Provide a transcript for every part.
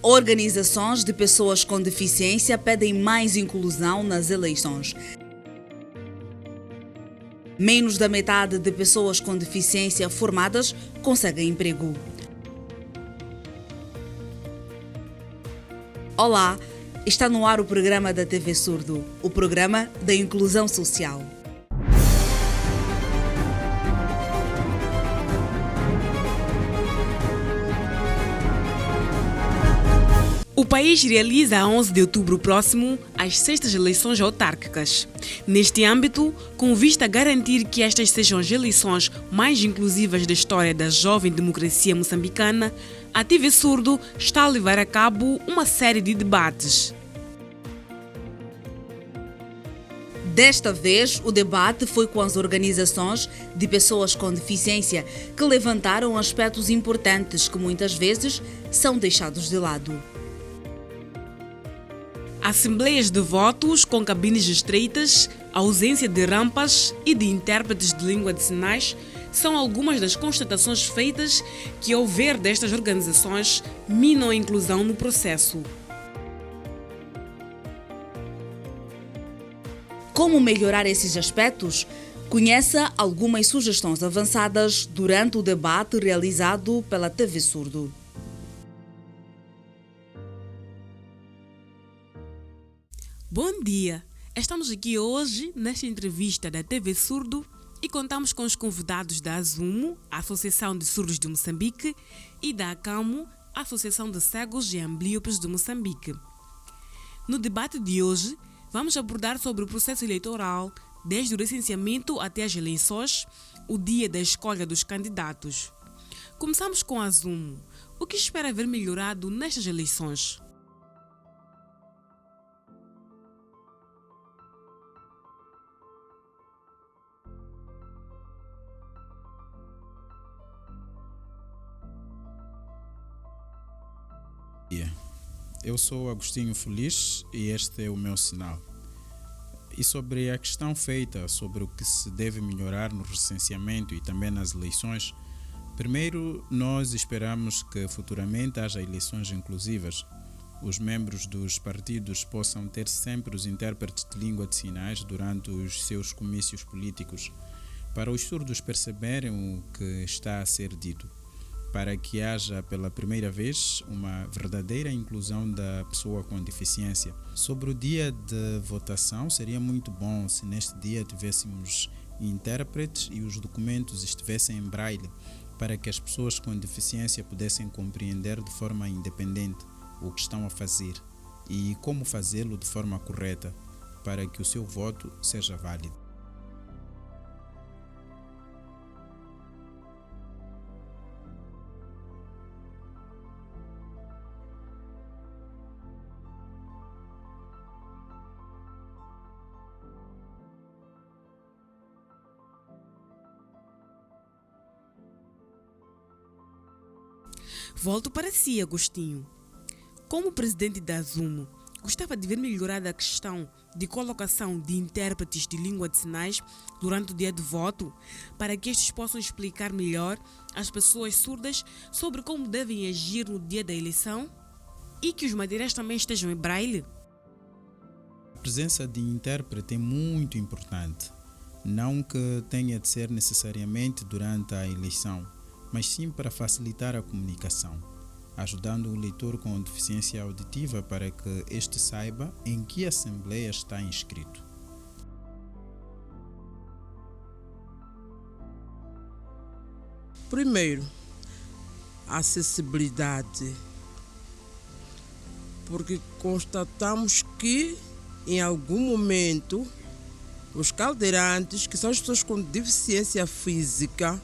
Organizações de pessoas com deficiência pedem mais inclusão nas eleições. Menos da metade de pessoas com deficiência formadas conseguem emprego. Olá, está no ar o programa da TV Surdo, o programa da inclusão social. O país realiza a 11 de outubro próximo as 6ª eleições autárquicas. Neste âmbito, com vista a garantir que estas sejam as eleições mais inclusivas da história da jovem democracia moçambicana, a TV Surdo está a levar a cabo uma série de debates. Desta vez, o debate foi com as organizações de pessoas com deficiência, que levantaram aspectos importantes que muitas vezes são deixados de lado. Assembleias de votos com cabines estreitas, ausência de rampas e de intérpretes de língua de sinais são algumas das constatações feitas que, ao ver destas organizações, minam a inclusão no processo. Como melhorar esses aspectos? Conheça algumas sugestões avançadas durante o debate realizado pela TV Surdo. Bom dia! Estamos aqui hoje nesta entrevista da TV Surdo e contamos com os convidados da ASUMO, a Associação de Surdos de Moçambique, e da ACAMO, a Associação de Cegos e Amblíopes de Moçambique. No debate de hoje, vamos abordar sobre o processo eleitoral, desde o recenseamento até as eleições, o dia da escolha dos candidatos. Começamos com a ASUMO. O que espera ver melhorado nestas eleições? Eu sou Agostinho Feliz e este é o meu sinal. E sobre a questão feita sobre o que se deve melhorar no recenseamento e também nas eleições, primeiro nós esperamos que futuramente haja eleições inclusivas. Os membros dos partidos possam ter sempre os intérpretes de língua de sinais durante os seus comícios políticos, para os surdos perceberem o que está a ser dito, para que haja pela primeira vez uma verdadeira inclusão da pessoa com deficiência. Sobre o dia de votação, seria muito bom se neste dia tivéssemos intérpretes e os documentos estivessem em braille, para que as pessoas com deficiência pudessem compreender de forma independente o que estão a fazer e como fazê-lo de forma correta, para que o seu voto seja válido. Volto para si, Agostinho. Como presidente da ASUMO, gostava de ver melhorada a questão de colocação de intérpretes de língua de sinais durante o dia de voto, para que estes possam explicar melhor às pessoas surdas sobre como devem agir no dia da eleição e que os materiais também estejam em braille. A presença de intérprete é muito importante, não que tenha de ser necessariamente durante a eleição, mas sim para facilitar a comunicação, ajudando o leitor com deficiência auditiva para que este saiba em que assembleia está inscrito. Primeiro, acessibilidade, porque constatamos que em algum momento os cadeirantes, que são as pessoas com deficiência física,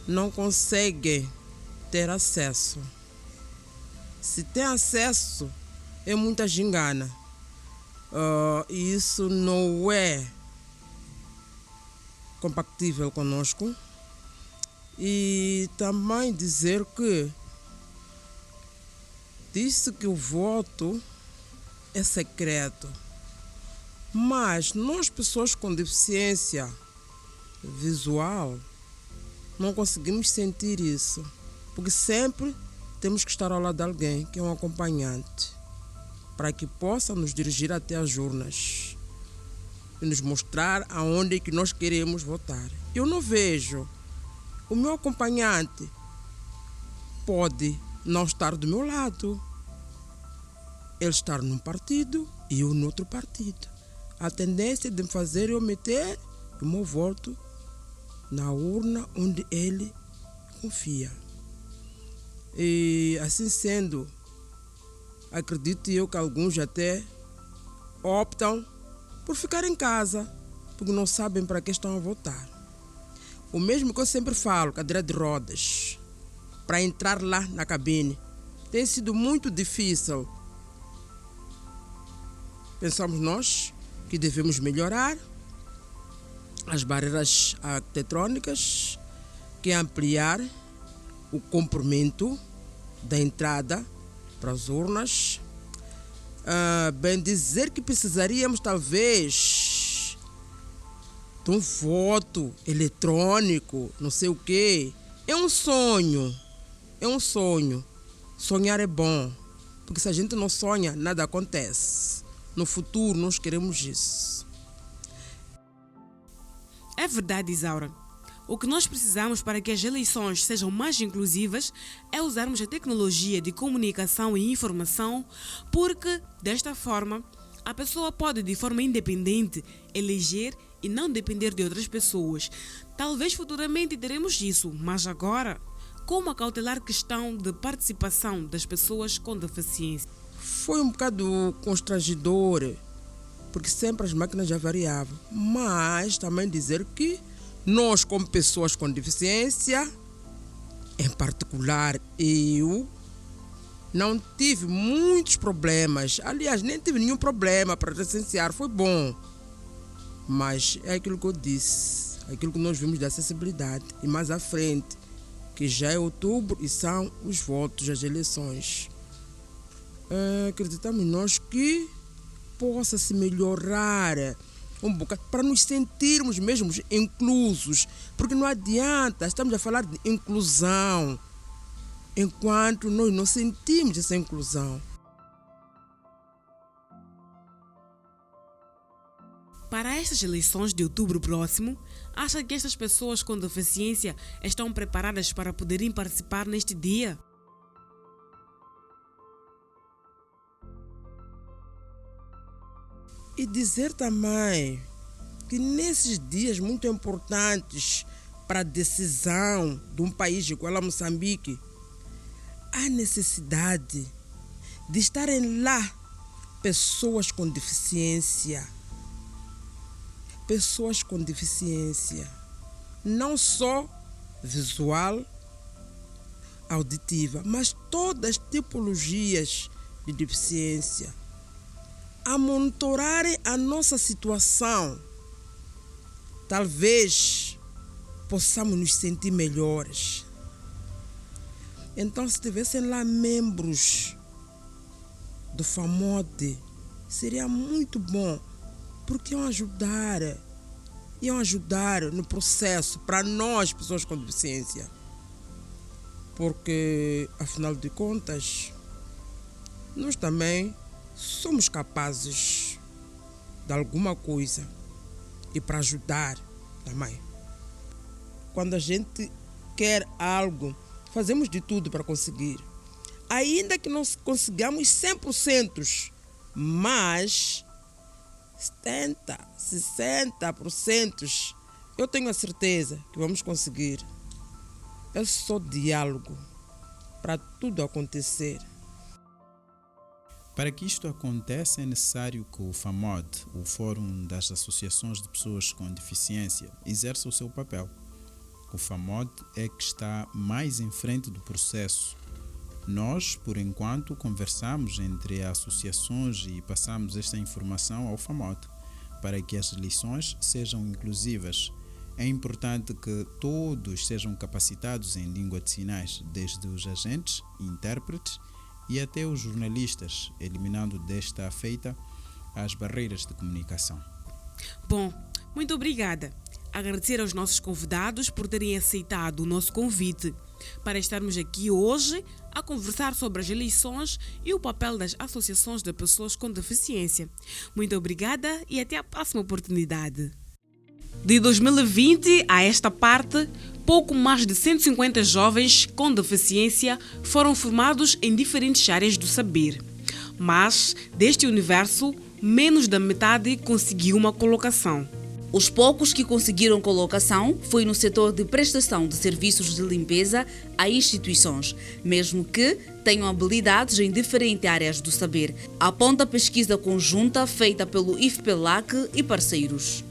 não conseguem ter acesso. Se tem acesso, é muita gingana. E isso não é compatível conosco. E também dizer que disse que o voto é secreto. Mas nós, pessoas com deficiência visual, não conseguimos sentir isso, porque sempre temos que estar ao lado de alguém que é um acompanhante, para que possa nos dirigir até as urnas e nos mostrar aonde é que nós queremos votar. Eu não vejo. O meu acompanhante pode não estar do meu lado. Ele estar num partido e eu no outro partido. A tendência de me fazer eu meter o meu voto na urna onde ele confia. E assim sendo, acredito eu que alguns até optam por ficar em casa, porque não sabem para que estão a votar. O mesmo que eu sempre falo, cadeira de rodas, para entrar lá na cabine, tem sido muito difícil. Pensamos nós que devemos melhorar as barreiras arquitetônicas, que é ampliar o comprimento da entrada para as urnas. Bem dizer que precisaríamos talvez de um voto eletrônico, não sei o quê. É um sonho. Sonhar é bom, porque se a gente não sonha, nada acontece. No futuro nós queremos isso. É verdade, Isaura. O que nós precisamos para que as eleições sejam mais inclusivas é usarmos a tecnologia de comunicação e informação, porque, desta forma, a pessoa pode, de forma independente, eleger e não depender de outras pessoas. Talvez futuramente teremos isso, mas agora, como acautelar a questão de participação das pessoas com deficiência? Foi um bocado constrangedor, porque sempre as máquinas já variavam, mas também dizer que nós, como pessoas com deficiência, em particular eu, não tive muitos problemas. Aliás, nem tive nenhum problema para recensear, foi bom. Mas é aquilo que eu disse, aquilo que nós vimos da acessibilidade. E mais à frente, que já é outubro e são os votos das eleições. Acreditamos nós que possa se melhorar um bocado, para nos sentirmos mesmo inclusos, porque não adianta, estamos a falar de inclusão, enquanto nós não sentimos essa inclusão. Para estas eleições de outubro próximo, acha que estas pessoas com deficiência estão preparadas para poderem participar neste dia? E dizer também que nesses dias muito importantes para a decisão de um país igual a Moçambique, há necessidade de estarem lá pessoas com deficiência. Pessoas com deficiência, não só visual, auditiva, mas todas as tipologias de deficiência, a monitorarem a nossa situação. Talvez possamos nos sentir melhores. Então, se tivessem lá membros do FAMOD, seria muito bom, porque iam ajudar no processo para nós, pessoas com deficiência. Porque, afinal de contas, nós também somos capazes de alguma coisa e para ajudar também. Quando a gente quer algo, fazemos de tudo para conseguir. Ainda que não consigamos 100%, mas 70%, 60%, eu tenho a certeza que vamos conseguir. É só diálogo para tudo acontecer. Para que isto aconteça, é necessário que o FAMOD, o Fórum das Associações de Pessoas com Deficiência, exerça o seu papel. O FAMOD é que está mais em frente do processo. Nós, por enquanto, conversamos entre associações e passamos esta informação ao FAMOD para que as eleições sejam inclusivas. É importante que todos sejam capacitados em língua de sinais, desde os agentes, intérpretes e até os jornalistas, eliminando desta feita as barreiras de comunicação. Bom, muito obrigada. Agradecer aos nossos convidados por terem aceitado o nosso convite. para estarmos aqui hoje a conversar sobre as eleições e o papel das associações de pessoas com deficiência. Muito obrigada e até a próxima oportunidade. De 2020 a esta parte, pouco mais de 150 jovens com deficiência foram formados em diferentes áreas do saber. Mas, deste universo, menos da metade conseguiu uma colocação. Os poucos que conseguiram colocação foi no setor de prestação de serviços de limpeza a instituições, mesmo que tenham habilidades em diferentes áreas do saber, aponta a pesquisa conjunta feita pelo IFPELAC e parceiros.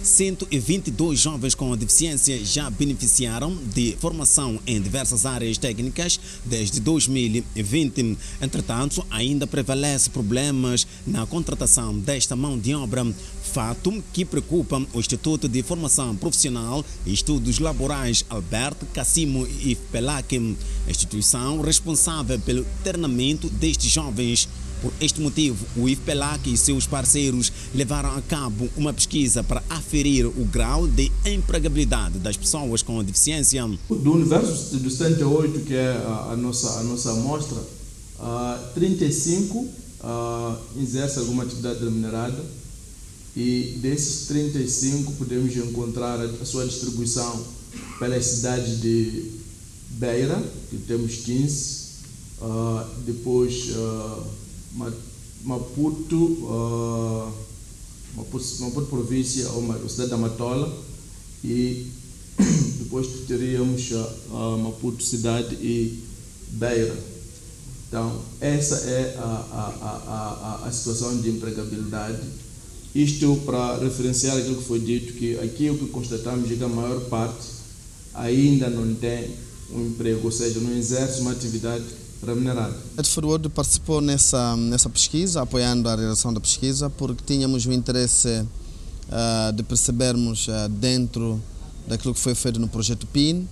122 jovens com deficiência já beneficiaram de formação em diversas áreas técnicas desde 2020. Entretanto, ainda prevalece problemas na contratação desta mão de obra, fato que preocupa o Instituto de Formação Profissional e Estudos Laborais Alberto Cassimo IFPELAC, instituição responsável pelo treinamento destes jovens. Por este motivo, o IFPELAC e seus parceiros levaram a cabo uma pesquisa para aferir o grau de empregabilidade das pessoas com deficiência. Do universo dos 78, que é a nossa amostra, 35 exercem alguma atividade remunerada e desses 35 podemos encontrar a sua distribuição pelas cidades de Beira, que temos 15, depois Maputo província, ou a cidade da Matola, e depois teríamos Maputo cidade e Beira. Então, essa é a situação de empregabilidade. Isto para referenciar aquilo que foi dito, que aqui o que constatamos é que a maior parte ainda não tem um emprego, ou seja, não exerce uma atividade remunerado. A FERWORD participou nessa pesquisa, apoiando a realização da pesquisa, porque tínhamos o interesse de percebermos dentro daquilo que foi feito no projeto PIN,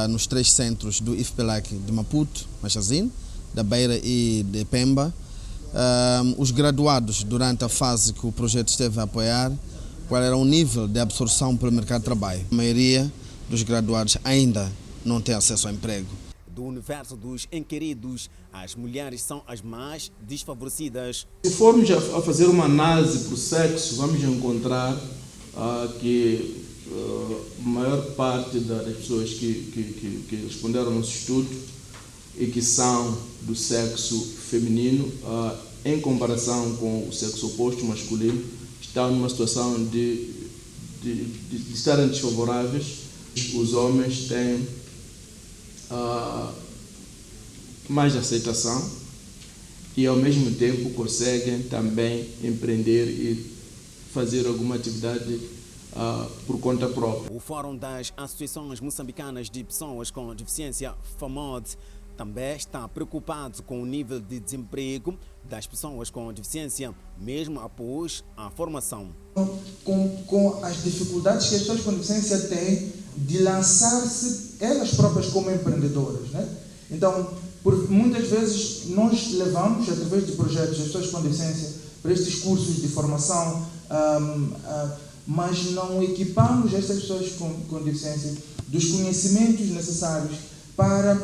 nos 3 centros do IFPELAC de Maputo, Machazine, da Beira e de Pemba, os graduados durante a fase que o projeto esteve a apoiar, qual era o nível de absorção pelo mercado de trabalho. A maioria dos graduados ainda não tem acesso ao emprego. Do universo dos inquiridos, as mulheres são as mais desfavorecidas. Se formos a fazer uma análise por sexo, vamos encontrar que a maior parte das pessoas que responderam ao nosso estudo e que são do sexo feminino, em comparação com o sexo oposto, masculino, estão numa situação de estarem desfavoráveis. Os homens têm mais aceitação e ao mesmo tempo conseguem também empreender e fazer alguma atividade por conta própria. O Fórum das Associações Moçambicanas de Pessoas com Deficiência, FAMOD, também está preocupado com o nível de desemprego das pessoas com deficiência, mesmo após a formação. Com as dificuldades que as pessoas com deficiência têm de lançar-se elas próprias como empreendedoras, né? Então, muitas vezes nós levamos, através de projetos, as pessoas com deficiência para estes cursos de formação, mas não equipamos estas pessoas com deficiência dos conhecimentos necessários para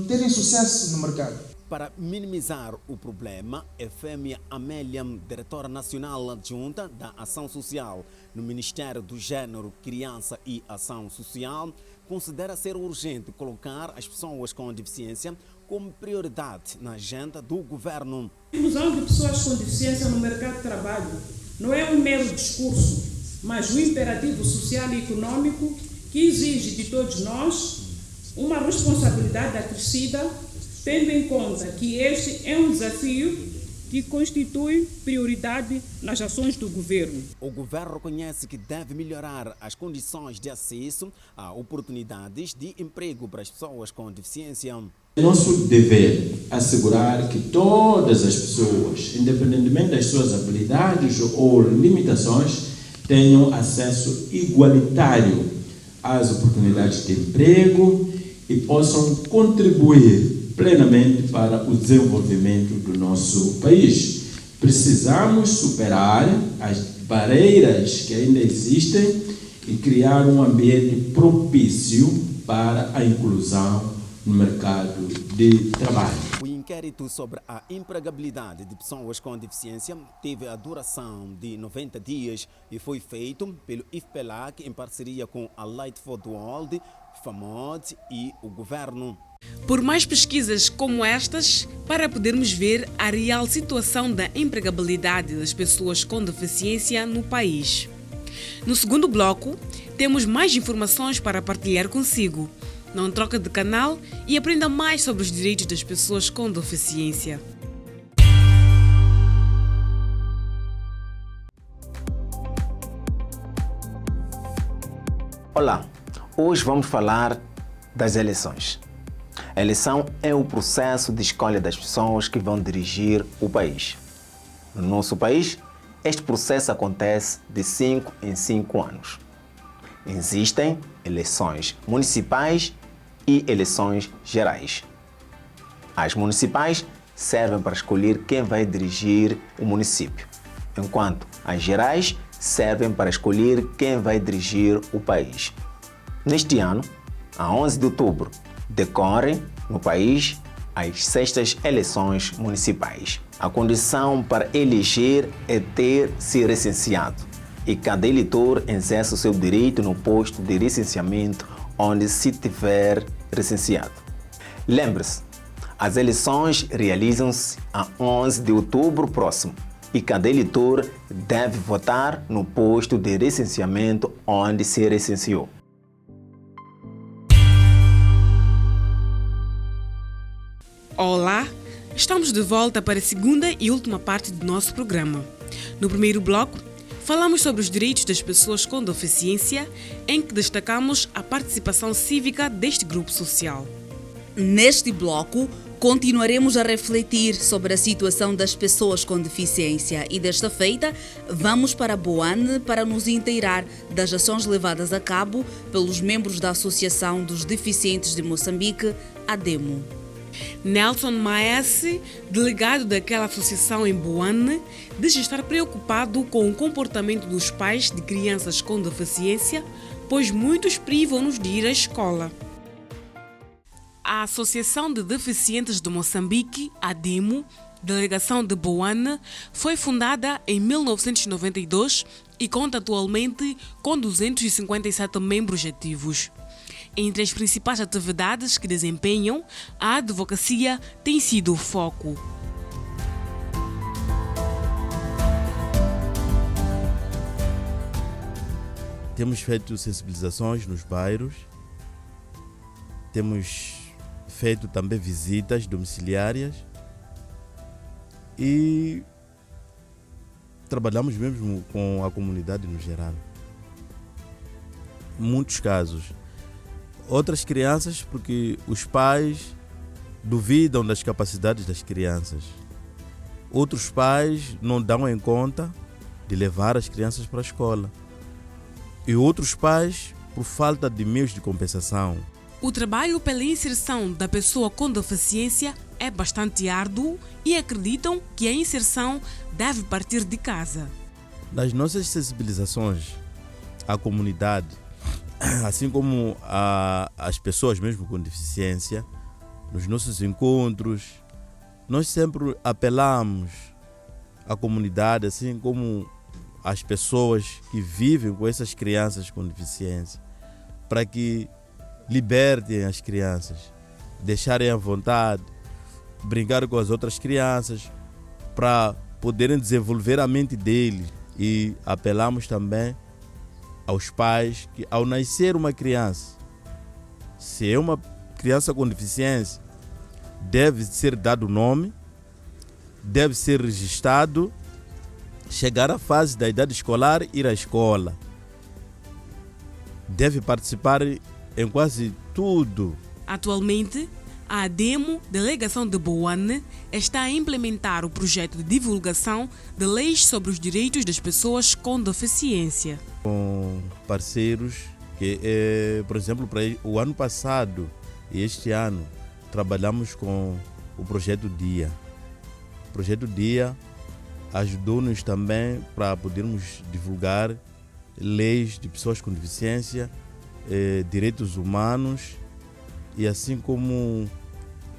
terem sucesso no mercado. Para minimizar o problema, Efêmia Amélia, diretora nacional adjunta da Ação Social no Ministério do Gênero, Criança e Ação Social, considera ser urgente colocar as pessoas com deficiência como prioridade na agenda do governo. A inclusão de pessoas com deficiência no mercado de trabalho não é um mero discurso, mas um imperativo social e econômico que exige de todos nós uma responsabilidade acrescida, tendo em conta que este é um desafio que constitui prioridade nas ações do governo. O governo reconhece que deve melhorar as condições de acesso a oportunidades de emprego para as pessoas com deficiência. É nosso dever assegurar que todas as pessoas, independentemente das suas habilidades ou limitações, tenham acesso igualitário às oportunidades de emprego e possam contribuir plenamente para o desenvolvimento do nosso país. Precisamos superar as barreiras que ainda existem e criar um ambiente propício para a inclusão no mercado de trabalho. O inquérito sobre a empregabilidade de pessoas com deficiência teve a duração de 90 dias e foi feito pelo IFPELAC em parceria com a Light for the World, FAMOD e o governo. Por mais pesquisas como estas, para podermos ver a real situação da empregabilidade das pessoas com deficiência no país. No segundo bloco, temos mais informações para partilhar consigo. Não troque de canal e aprenda mais sobre os direitos das pessoas com deficiência. Olá, hoje vamos falar das eleições. A eleição é o processo de escolha das pessoas que vão dirigir o país. No nosso país, este processo acontece de 5 em 5 anos. Existem eleições municipais e eleições gerais. As municipais servem para escolher quem vai dirigir o município, enquanto as gerais servem para escolher quem vai dirigir o país. Neste ano, a 11 de outubro, decorrem no país as 6ª eleições municipais. A condição para eleger é ter-se recenseado e cada eleitor exerce o seu direito no posto de recenseamento onde se tiver recenseado. Lembre-se, as eleições realizam-se a 11 de outubro próximo e cada eleitor deve votar no posto de recenseamento onde se recenseou. Olá, estamos de volta para a segunda e última parte do nosso programa. No primeiro bloco, falamos sobre os direitos das pessoas com deficiência, em que destacamos a participação cívica deste grupo social. Neste bloco, continuaremos a refletir sobre a situação das pessoas com deficiência e, desta feita, vamos para Boane para nos inteirar das ações levadas a cabo pelos membros da Associação dos Deficientes de Moçambique, ADEMO. Nelson Maese, delegado daquela associação em Boane, diz estar preocupado com o comportamento dos pais de crianças com deficiência, pois muitos privam-nos de ir à escola. A Associação de Deficientes de Moçambique, ADEMO, delegação de Boane, foi fundada em 1992 e conta atualmente com 257 membros ativos. Entre as principais atividades que desempenham, a advocacia tem sido o foco. Temos feito sensibilizações nos bairros, temos feito também visitas domiciliárias e trabalhamos mesmo com a comunidade no geral. Em muitos casos. Outras crianças, porque os pais duvidam das capacidades das crianças. Outros pais não dão em conta de levar as crianças para a escola. E outros pais, por falta de meios de compensação. O trabalho pela inserção da pessoa com deficiência é bastante árduo e acreditam que a inserção deve partir de casa. Nas nossas sensibilizações à comunidade, assim como as pessoas mesmo com deficiência, nos nossos encontros, nós sempre apelamos à comunidade, assim como as pessoas que vivem com essas crianças com deficiência, para que libertem as crianças, deixarem à vontade, brincar com as outras crianças, para poderem desenvolver a mente deles. E apelamos também aos pais que, ao nascer uma criança, se é uma criança com deficiência, deve ser dado nome, deve ser registrado, chegar à fase da idade escolar, ir à escola. Deve participar em quase tudo. Atualmente, a ADEMO, delegação de Boane, está a implementar o projeto de divulgação de leis sobre os direitos das pessoas com deficiência. Com parceiros que, por exemplo, para o ano passado e este ano, trabalhamos com o projeto DIA. O projeto DIA ajudou-nos também para podermos divulgar leis de pessoas com deficiência, direitos humanos e assim como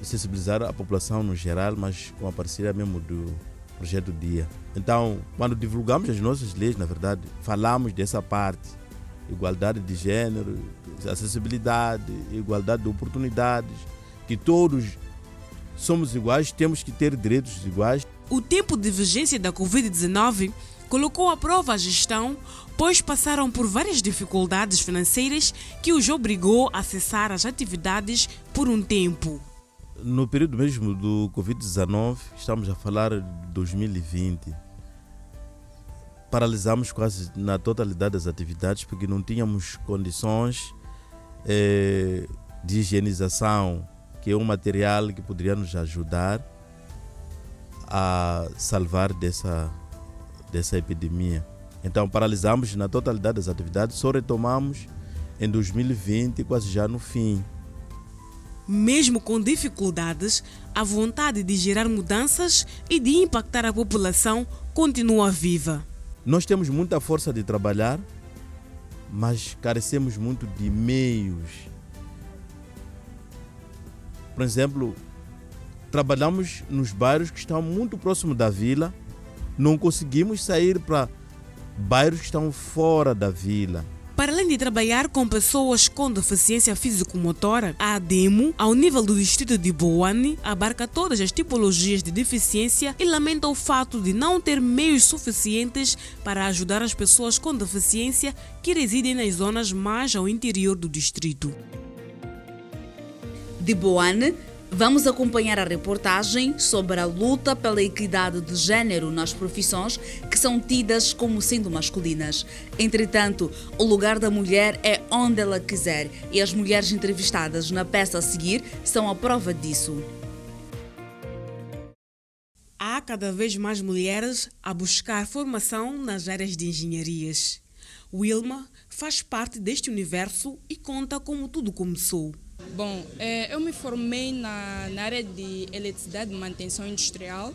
sensibilizar a população no geral, mas com a parceria mesmo do Projeto Dia. Então, quando divulgamos as nossas leis, na verdade, falamos dessa parte: igualdade de gênero, acessibilidade, igualdade de oportunidades, que todos somos iguais, temos que ter direitos iguais. O tempo de vigência da Covid-19 colocou à prova a gestão, pois passaram por várias dificuldades financeiras que os obrigou a cessar as atividades por um tempo. No período mesmo do Covid-19, estamos a falar de 2020, paralisamos quase na totalidade das atividades porque não tínhamos condições de higienização, que é um material que poderia nos ajudar a salvar dessa epidemia. Então paralisamos na totalidade das atividades, só retomamos em 2020, quase já no fim. Mesmo com dificuldades, a vontade de gerar mudanças e de impactar a população continua viva. Nós temos muita força de trabalhar, mas carecemos muito de meios. Por exemplo, trabalhamos nos bairros que estão muito próximos da vila, não conseguimos sair para bairros que estão fora da vila. Para além de trabalhar com pessoas com deficiência físico-motora, a ADEMO, ao nível do distrito de Boane, abarca todas as tipologias de deficiência e lamenta o fato de não ter meios suficientes para ajudar as pessoas com deficiência que residem nas zonas mais ao interior do distrito. De Boane, vamos acompanhar a reportagem sobre a luta pela equidade de género nas profissões que são tidas como sendo masculinas. Entretanto, o lugar da mulher é onde ela quiser e as mulheres entrevistadas na peça a seguir são a prova disso. Há cada vez mais mulheres a buscar formação nas áreas de engenharias. Wilma faz parte deste universo e conta como tudo começou. Bom, eu me formei na área de eletricidade e manutenção industrial.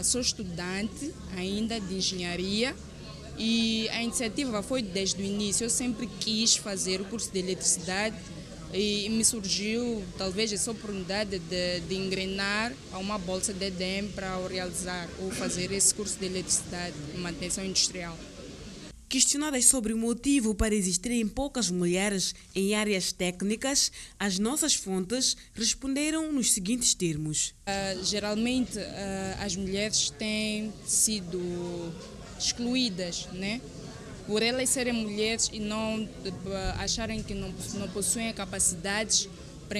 Sou estudante ainda de engenharia e a iniciativa foi desde o início. Eu sempre quis fazer o curso de eletricidade e me surgiu talvez essa oportunidade de engrenar a uma bolsa de EDM para realizar ou fazer esse curso de eletricidade e manutenção industrial. Questionadas sobre o motivo para existirem poucas mulheres em áreas técnicas, as nossas fontes responderam nos seguintes termos. Geralmente as mulheres têm sido excluídas, né? Por elas serem mulheres e não acharem que não possuem capacidades para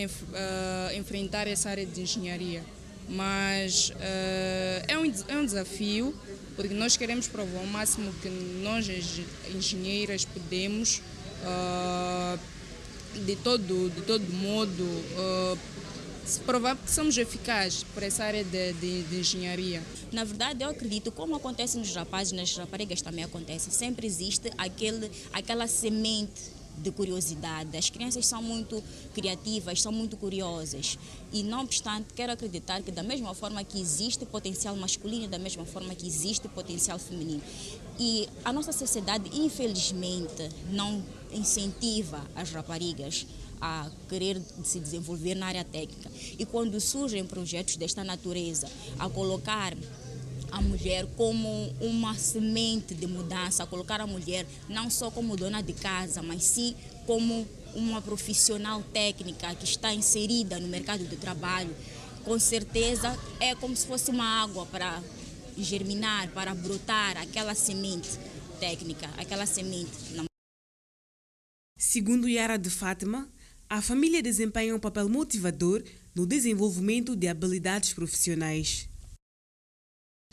enfrentar essa área de engenharia. Mas é um desafio, porque nós queremos provar ao máximo que nós, engenheiras, podemos, de todo modo, provar que somos eficazes para essa área de engenharia. Na verdade, eu acredito, como acontece nos rapazes, nas raparigas também acontece, sempre existe aquela semente de curiosidade. As crianças são muito criativas, são muito curiosas e, não obstante, quero acreditar que da mesma forma que existe potencial masculino, da mesma forma que existe potencial feminino. E a nossa sociedade, infelizmente, não incentiva as raparigas a querer se desenvolver na área técnica. E quando surgem projetos desta natureza, a colocar a mulher como uma semente de mudança, a colocar a mulher não só como dona de casa, mas sim como uma profissional técnica que está inserida no mercado de trabalho, com certeza é como se fosse uma água para germinar, para brotar aquela semente técnica, aquela semente. Segundo Yara de Fátima, a família desempenha um papel motivador no desenvolvimento de habilidades profissionais.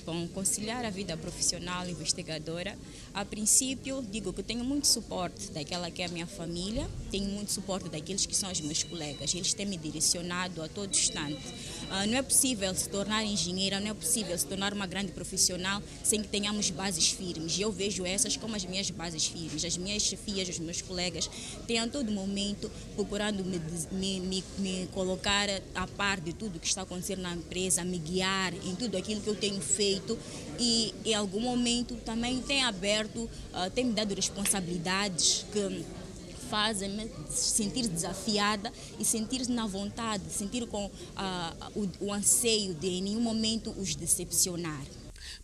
Bom, conciliar a vida profissional e investigadora, a princípio digo que tenho muito suporte daquela que é a minha família, tenho muito suporte daqueles que são os meus colegas, eles têm me direcionado a todo instante. Não é possível se tornar engenheira, não é possível se tornar uma grande profissional sem que tenhamos bases firmes. E eu vejo essas como as minhas bases firmes. As minhas chefias, os meus colegas têm a todo momento procurando me colocar a par de tudo que está acontecendo na empresa, me guiar em tudo aquilo que eu tenho feito e em algum momento também tem aberto, tem me dado responsabilidades que fazem-me sentir desafiada e sentir na vontade, sentir com o anseio de em nenhum momento os decepcionar.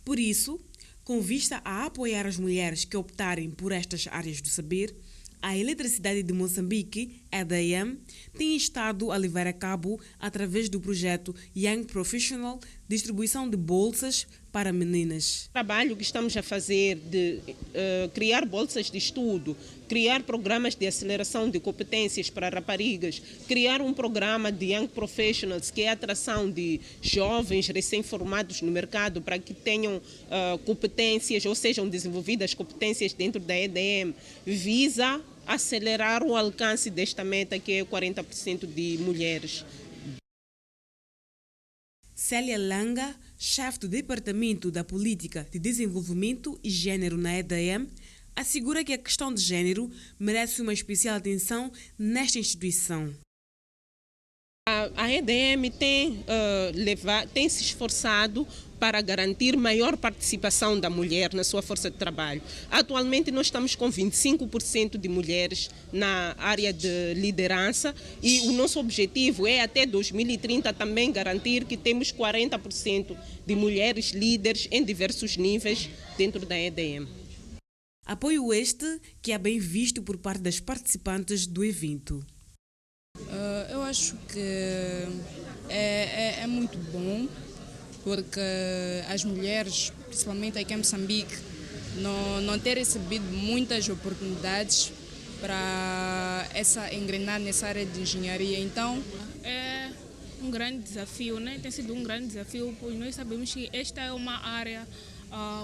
Por isso, com vista a apoiar as mulheres que optarem por estas áreas do saber, a Eletricidade de Moçambique, EDM, tem estado a levar a cabo, através do projeto Young Professional, distribuição de bolsas para meninas. O trabalho que estamos a fazer de criar bolsas de estudo, criar programas de aceleração de competências para raparigas, criar um programa de Young Professionals, que é a atração de jovens recém-formados no mercado para que tenham competências ou sejam desenvolvidas competências dentro da EDM, visa acelerar o alcance desta meta, que é 40% de mulheres. Célia Langa, chefe do Departamento da Política de Desenvolvimento e Gênero na EDM, assegura que a questão de gênero merece uma especial atenção nesta instituição. A EDM tem se esforçado para garantir maior participação da mulher na sua força de trabalho. Atualmente nós estamos com 25% de mulheres na área de liderança e o nosso objetivo é até 2030 também garantir que temos 40% de mulheres líderes em diversos níveis dentro da EDM. Apoio este que é bem visto por parte das participantes do evento. Eu acho que é muito bom, porque as mulheres, principalmente aqui em Moçambique, não têm recebido muitas oportunidades para engrenar nessa área de engenharia. Então, é um grande desafio, né? Tem sido um grande desafio, pois nós sabemos que esta é uma área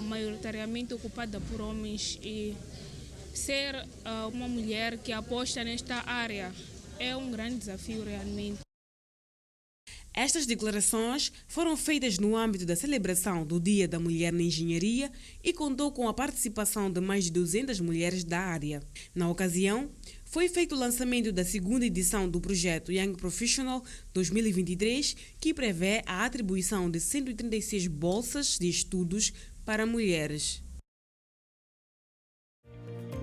maioritariamente ocupada por homens e ser uma mulher que aposta nesta área é um grande desafio realmente. Estas declarações foram feitas no âmbito da celebração do Dia da Mulher na Engenharia e contou com a participação de mais de 200 mulheres da área. Na ocasião, foi feito o lançamento da segunda edição do projeto Young Professional 2023, que prevê a atribuição de 136 bolsas de estudos para mulheres.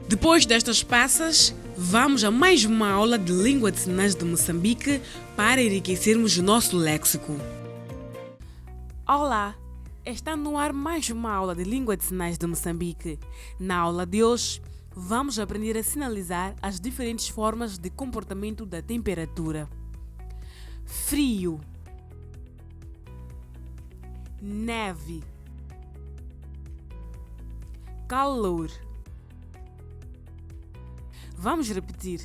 Depois destas passas, vamos a mais uma aula de língua de sinais de Moçambique para enriquecermos o nosso léxico. Olá! Está no ar mais uma aula de língua de sinais de Moçambique. Na aula de hoje, vamos aprender a sinalizar as diferentes formas de comportamento da temperatura. Frio, neve, calor. Vamos repetir.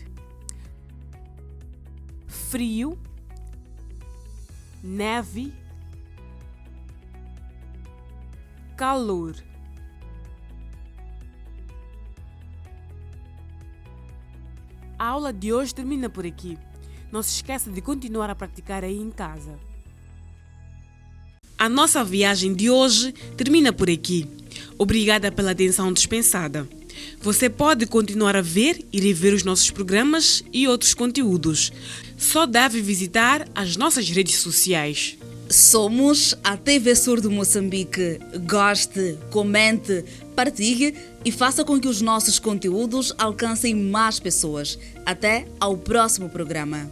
Frio, neve, calor. A aula de hoje termina por aqui. Não se esqueça de continuar a praticar aí em casa. A nossa viagem de hoje termina por aqui. Obrigada pela atenção dispensada. Você pode continuar a ver e rever os nossos programas e outros conteúdos. Só deve visitar as nossas redes sociais. Somos a TV Surdo Moçambique. Goste, comente, partilhe e faça com que os nossos conteúdos alcancem mais pessoas. Até ao próximo programa.